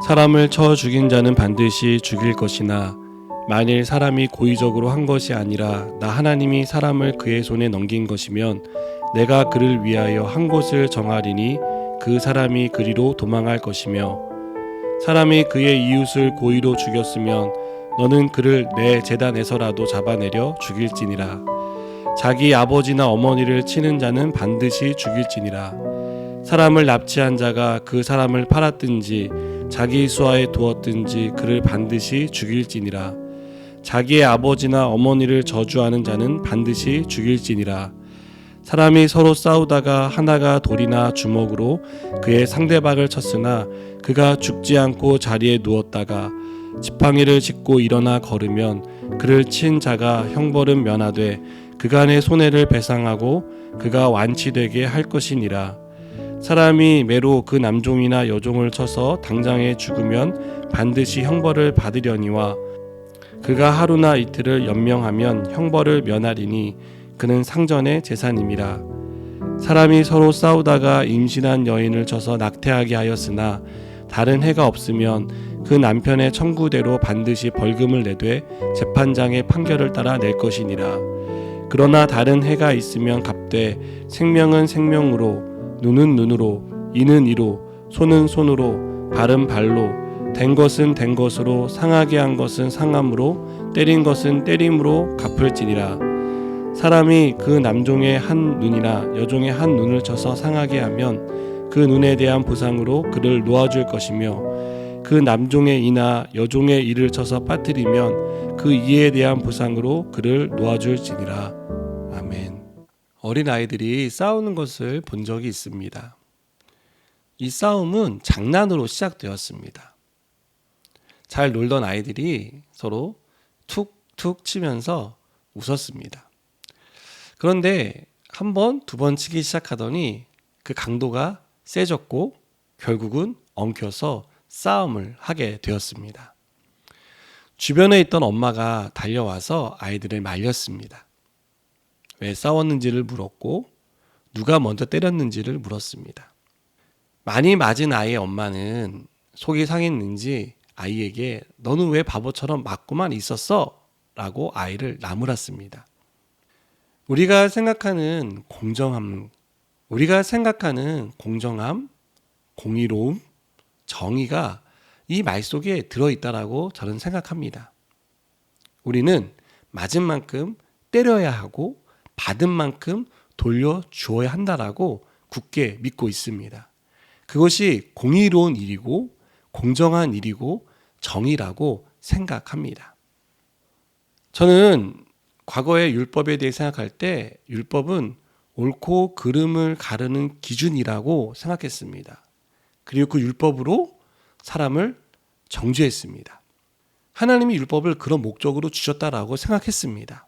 사람을 쳐 죽인 자는 반드시 죽일 것이나 만일 사람이 고의적으로 한 것이 아니라 나 하나님이 사람을 그의 손에 넘긴 것이면 내가 그를 위하여 한 곳을 정하리니 그 사람이 그리로 도망할 것이며 사람이 그의 이웃을 고의로 죽였으면 너는 그를 내 제단에서라도 잡아내려 죽일지니라. 자기 아버지나 어머니를 치는 자는 반드시 죽일지니라. 사람을 납치한 자가 그 사람을 팔았든지 자기 수하에 두었든지 그를 반드시 죽일지니라. 자기의 아버지나 어머니를 저주하는 자는 반드시 죽일지니라. 사람이 서로 싸우다가 하나가 돌이나 주먹으로 그의 상대방을 쳤으나 그가 죽지 않고 자리에 누웠다가 지팡이를 짚고 일어나 걸으면 그를 친 자가 형벌은 면하되 그간의 손해를 배상하고 그가 완치되게 할 것이니라. 사람이 매로 그 남종이나 여종을 쳐서 당장에 죽으면 반드시 형벌을 받으려니와 그가 하루나 이틀을 연명하면 형벌을 면하리니 그는 상전의 재산임이라. 사람이 서로 싸우다가 임신한 여인을 쳐서 낙태하게 하였으나 다른 해가 없으면 그 남편의 청구대로 반드시 벌금을 내되 재판장의 판결을 따라 낼 것이니라. 그러나 다른 해가 있으면 갚되 생명은 생명으로, 눈은 눈으로, 이는 이로, 손은 손으로, 발은 발로, 된 것은 된 것으로, 상하게 한 것은 상함으로, 때린 것은 때림으로 갚을지니라. 사람이 그 남종의 한 눈이나 여종의 한 눈을 쳐서 상하게 하면 그 눈에 대한 보상으로 그를 놓아줄 것이며 그 남종의 이나 여종의 이를 쳐서 빠뜨리면 그 이에 대한 보상으로 그를 놓아줄지니라. 아멘. 어린 아이들이 싸우는 것을 본 적이 있습니다. 이 싸움은 장난으로 시작되었습니다. 잘 놀던 아이들이 서로 툭툭 치면서 웃었습니다. 그런데 한 번, 두 번 치기 시작하더니 그 강도가 세졌고 결국은 엉켜서 싸움을 하게 되었습니다. 주변에 있던 엄마가 달려와서 아이들을 말렸습니다. 왜 싸웠는지를 물었고 누가 먼저 때렸는지를 물었습니다. 많이 맞은 아이의 엄마는 속이 상했는지 아이에게 너는 왜 바보처럼 맞고만 있었어? 라고 아이를 나무랐습니다. 우리가 생각하는 공정함, 공의로움, 정의가 이 말 속에 들어있다라고 저는 생각합니다. 우리는 맞은 만큼 때려야 하고 받은 만큼 돌려주어야 한다라고 굳게 믿고 있습니다. 그것이 공의로운 일이고 공정한 일이고 정의라고 생각합니다. 저는 과거의 율법에 대해 생각할 때 율법은 옳고 그름을 가르는 기준이라고 생각했습니다. 그리고 그 율법으로 사람을 정죄했습니다. 하나님이 율법을 그런 목적으로 주셨다라고 생각했습니다.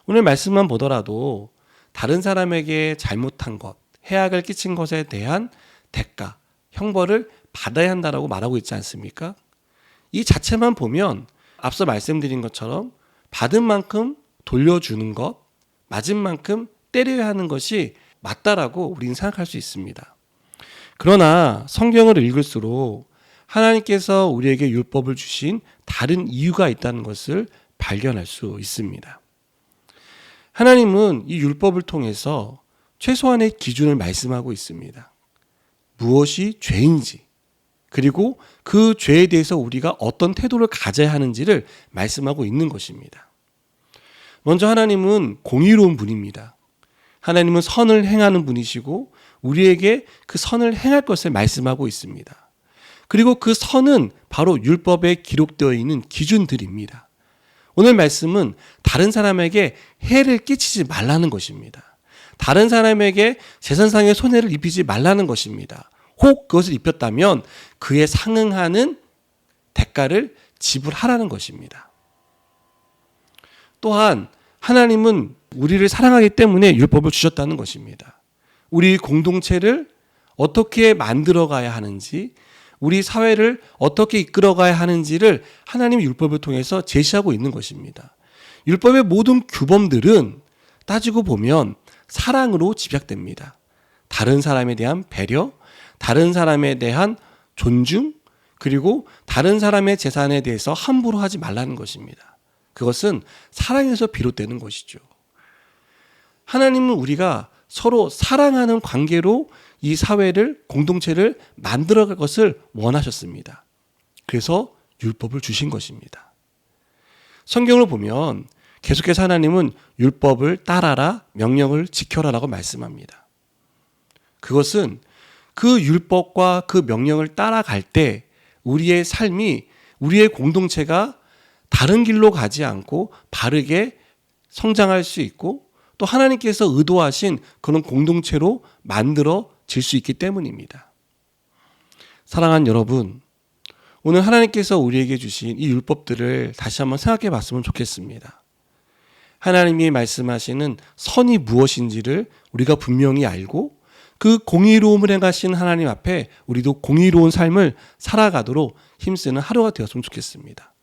오늘 말씀만 보더라도 다른 사람에게 잘못한 것, 해악을 끼친 것에 대한 대가, 형벌을 받아야 한다라고 말하고 있지 않습니까? 이 자체만 보면 앞서 말씀드린 것처럼 받은 만큼 돌려주는 것, 맞은 만큼 때려야 하는 것이 맞다라고 우리는 생각할 수 있습니다. 그러나 성경을 읽을수록 하나님께서 우리에게 율법을 주신 다른 이유가 있다는 것을 발견할 수 있습니다. 하나님은 이 율법을 통해서 최소한의 기준을 말씀하고 있습니다. 무엇이 죄인지, 그리고 그 죄에 대해서 우리가 어떤 태도를 가져야 하는지를 말씀하고 있는 것입니다. 먼저 하나님은 공의로운 분입니다. 하나님은 선을 행하는 분이시고 우리에게 그 선을 행할 것을 말씀하고 있습니다. 그리고 그 선은 바로 율법에 기록되어 있는 기준들입니다. 오늘 말씀은 다른 사람에게 해를 끼치지 말라는 것입니다. 다른 사람에게 재산상의 손해를 입히지 말라는 것입니다. 혹 그것을 입혔다면 그에 상응하는 대가를 지불하라는 것입니다. 또한 하나님은 우리를 사랑하기 때문에 율법을 주셨다는 것입니다. 우리 공동체를 어떻게 만들어가야 하는지, 우리 사회를 어떻게 이끌어가야 하는지를 하나님 율법을 통해서 제시하고 있는 것입니다. 율법의 모든 규범들은 따지고 보면 사랑으로 집약됩니다. 다른 사람에 대한 배려, 다른 사람에 대한 존중, 그리고 다른 사람의 재산에 대해서 함부로 하지 말라는 것입니다. 그것은 사랑에서 비롯되는 것이죠. 하나님은 우리가 서로 사랑하는 관계로 이 사회를, 공동체를 만들어갈 것을 원하셨습니다. 그래서 율법을 주신 것입니다. 성경을 보면 계속해서 하나님은 율법을 따라라, 명령을 지켜라라고 말씀합니다. 그것은 그 율법과 그 명령을 따라갈 때 우리의 삶이, 우리의 공동체가 다른 길로 가지 않고 바르게 성장할 수 있고 또 하나님께서 의도하신 그런 공동체로 만들어질 수 있기 때문입니다. 사랑하는 여러분, 오늘 하나님께서 우리에게 주신 이 율법들을 다시 한번 생각해 봤으면 좋겠습니다. 하나님이 말씀하시는 선이 무엇인지를 우리가 분명히 알고 그 공의로움을 행하시는 하나님 앞에 우리도 공의로운 삶을 살아가도록 힘쓰는 하루가 되었으면 좋겠습니다.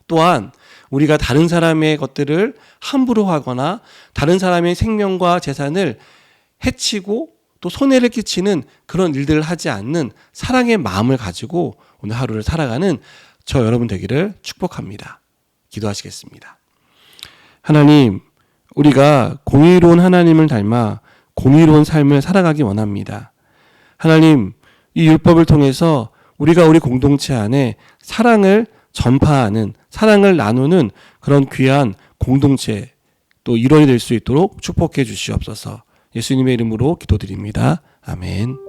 또한 우리가 다른 사람의 것들을 함부로 하거나 다른 사람의 생명과 재산을 해치고 또 손해를 끼치는 그런 일들을 하지 않는 사랑의 마음을 가지고 오늘 하루를 살아가는 저 여러분 되기를 축복합니다. 기도하시겠습니다. 하나님, 우리가 공의로운 하나님을 닮아 공의로운 삶을 살아가기 원합니다. 하나님, 이 율법을 통해서 우리가 우리 공동체 안에 사랑을 전파하는, 사랑을 나누는 그런 귀한 공동체 또 일원이 될 수 있도록 축복해 주시옵소서. 예수님의 이름으로 기도드립니다. 아멘.